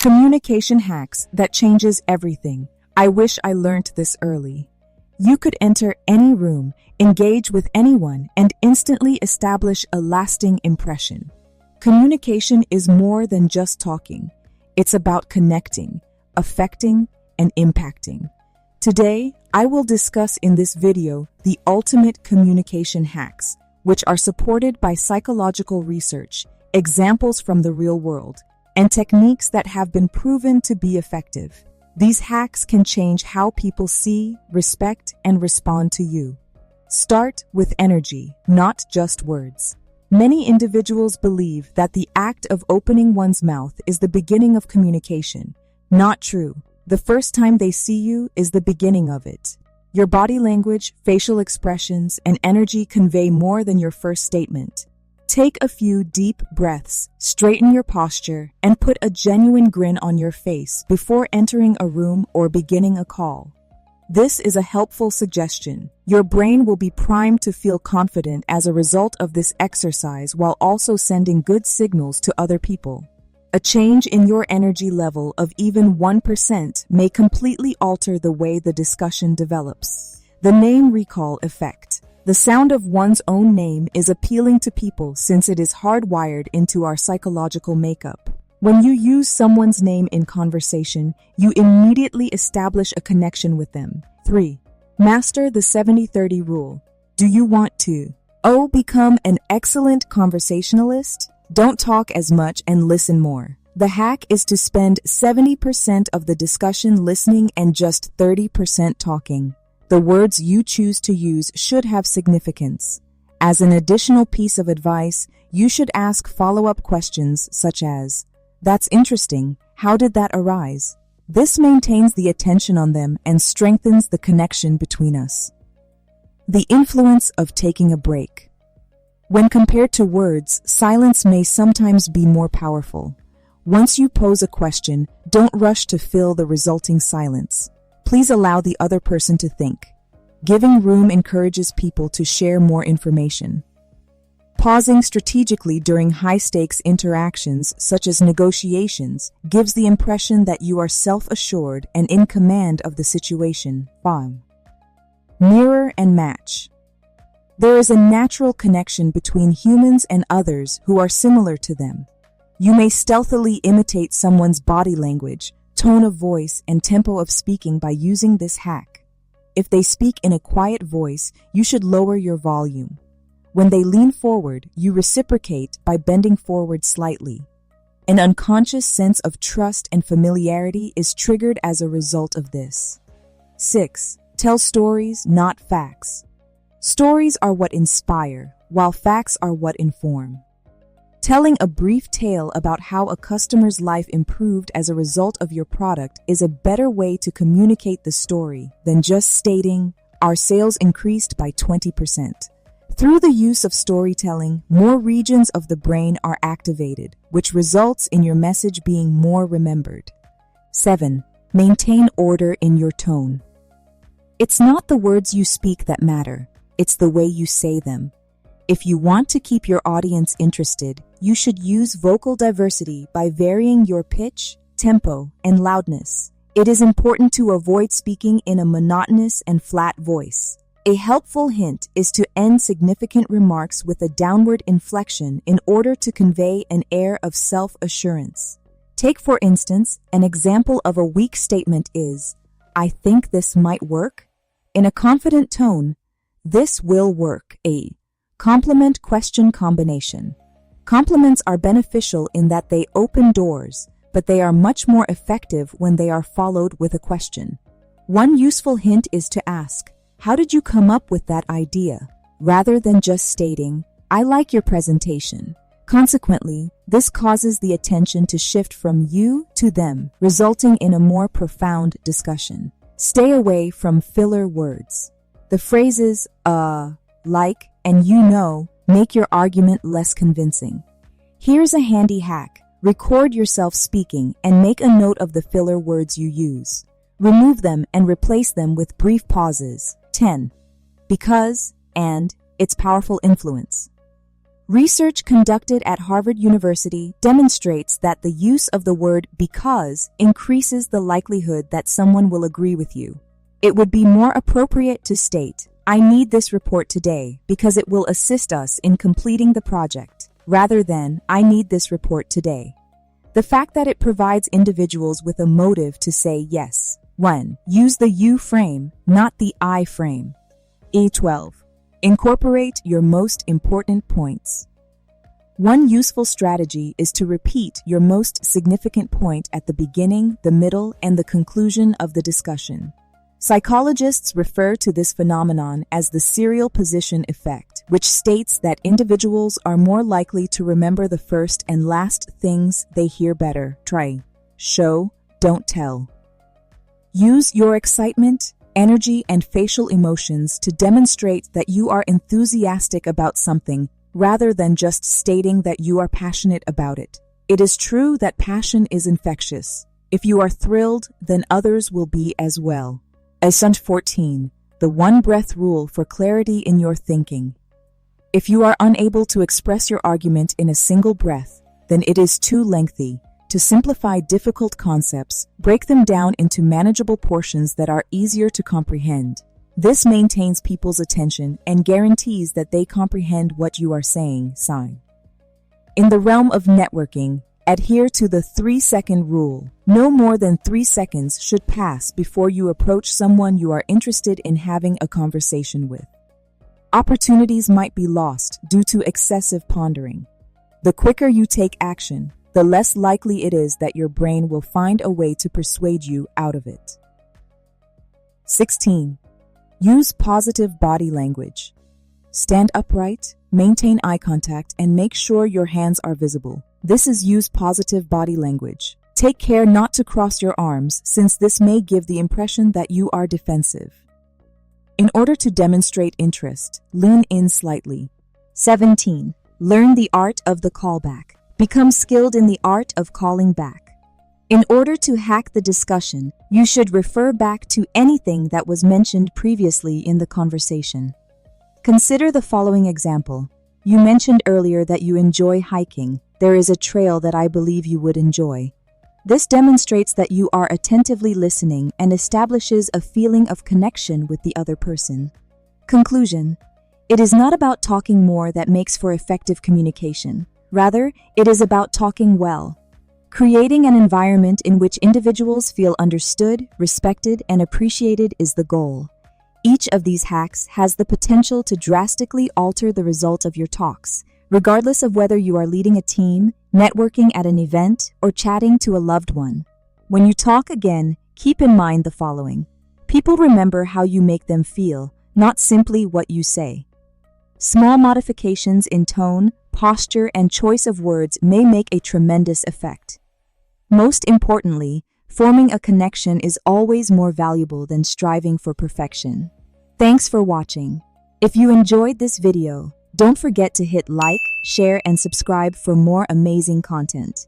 Communication hacks that changes everything. I wish I learned this early. You could enter any room, engage with anyone, and instantly establish a lasting impression. Communication is more than just talking. It's about connecting, affecting, and impacting. Today, I will discuss in this video the ultimate communication hacks, which are supported by psychological research, examples from the real world, and techniques that have been proven to be effective. These hacks can change how people see, respect, and respond to you. Start with energy, not just words. Many individuals believe that the act of opening one's mouth is the beginning of communication. Not true. The first time they see you is the beginning of it. Your body language, facial expressions, and energy convey more than your first statement. Take a few deep breaths, straighten your posture, and put a genuine grin on your face before entering a room or beginning a call. This is a helpful suggestion. Your brain will be primed to feel confident as a result of this exercise while also sending good signals to other people. A change in your energy level of even 1% may completely alter the way the discussion develops. The name recall effect. The sound of one's own name is appealing to people since it is hardwired into our psychological makeup. When you use someone's name in conversation, you immediately establish a connection with them. 3. Master the 70-30 rule. Do you want to become an excellent conversationalist? Don't talk as much and listen more. The hack is to spend 70% of the discussion listening and just 30% talking. The words you choose to use should have significance. As an additional piece of advice, you should ask follow-up questions such as, "That's interesting. How did that arise?" This maintains the attention on them and strengthens the connection between us. The influence of taking a break. When compared to words, silence may sometimes be more powerful. Once you pose a question, don't rush to fill the resulting silence. Please allow the other person to think. Giving room encourages people to share more information. Pausing strategically during high-stakes interactions, such as negotiations, gives the impression that you are self-assured and in command of the situation. 5. Mirror and match. There is a natural connection between humans and others who are similar to them. You may stealthily imitate someone's body language, tone of voice, and tempo of speaking by using this hack. If they speak in a quiet voice, you should lower your volume. When they lean forward, you reciprocate by bending forward slightly. An unconscious sense of trust and familiarity is triggered as a result of this. 6. Tell stories, not facts. Stories are what inspire, while facts are what inform. Telling a brief tale about how a customer's life improved as a result of your product is a better way to communicate the story than just stating, "Our sales increased by 20%. Through the use of storytelling, more regions of the brain are activated, which results in your message being more remembered. 7. Maintain order in your tone. It's not the words you speak that matter, it's the way you say them. If you want to keep your audience interested, you should use vocal diversity by varying your pitch, tempo, and loudness. It is important to avoid speaking in a monotonous and flat voice. A helpful hint is to end significant remarks with a downward inflection in order to convey an air of self-assurance. Take, for instance, an example of a weak statement is, "I think this might work." In a confident tone, "This will work." A compliment-question combination. Compliments are beneficial in that they open doors, but they are much more effective when they are followed with a question. One useful hint is to ask, "How did you come up with that idea?" rather than just stating, "I like your presentation." Consequently, this causes the attention to shift from you to them, resulting in a more profound discussion. Stay away from filler words. The phrases, like, and you know, make your argument less convincing. Here's a handy hack. Record yourself speaking and make a note of the filler words you use. Remove them and replace them with brief pauses. 10. Because, and, its powerful influence. Research conducted at Harvard University demonstrates that the use of the word because increases the likelihood that someone will agree with you. It would be more appropriate to state, "I need this report today because it will assist us in completing the project," rather than, "I need this report today." The fact that it provides individuals with a motive to say yes. 1. Use the you frame, not the I frame. E12. Incorporate your most important points. One useful strategy is to repeat your most significant point at the beginning, the middle, and the conclusion of the discussion. Psychologists refer to this phenomenon as the serial position effect, which states that individuals are more likely to remember the first and last things they hear better. Try. Show, don't tell. Use your excitement, energy, and facial emotions to demonstrate that you are enthusiastic about something rather than just stating that you are passionate about it. It is true that passion is infectious. If you are thrilled, then others will be as well. Lesson 14. The one breath rule for clarity in your thinking. If you are unable to express your argument in a single breath, then it is too lengthy. To simplify difficult concepts, break them down into manageable portions that are easier to comprehend. This maintains people's attention and guarantees that they comprehend what you are saying. Sign. In the realm of networking, adhere to the 3-second rule. No more than 3 seconds should pass before you approach someone you are interested in having a conversation with. Opportunities might be lost due to excessive pondering. The quicker you take action, the less likely it is that your brain will find a way to persuade you out of it. 16. Use positive body language. Stand upright, maintain eye contact, and make sure your hands are visible. This is use positive body language. Take care not to cross your arms, since this may give the impression that you are defensive. In order to demonstrate interest, lean in slightly. 17. Learn the art of the callback. Become skilled in the art of calling back. In order to hack the discussion, you should refer back to anything that was mentioned previously in the conversation. Consider the following example. You mentioned earlier that you enjoy hiking. There is a trail that I believe you would enjoy. This demonstrates that you are attentively listening and establishes a feeling of connection with the other person. Conclusion. It is not about talking more that makes for effective communication. Rather, it is about talking well. Creating an environment in which individuals feel understood, respected, and appreciated is the goal. Each of these hacks has the potential to drastically alter the result of your talks, regardless of whether you are leading a team, networking at an event, or chatting to a loved one. When you talk again, keep in mind the following. People remember how you make them feel, not simply what you say. Small modifications in tone, posture, and choice of words may make a tremendous effect. Most importantly, forming a connection is always more valuable than striving for perfection. Thanks for watching. If you enjoyed this video, don't forget to hit like, share, and subscribe for more amazing content.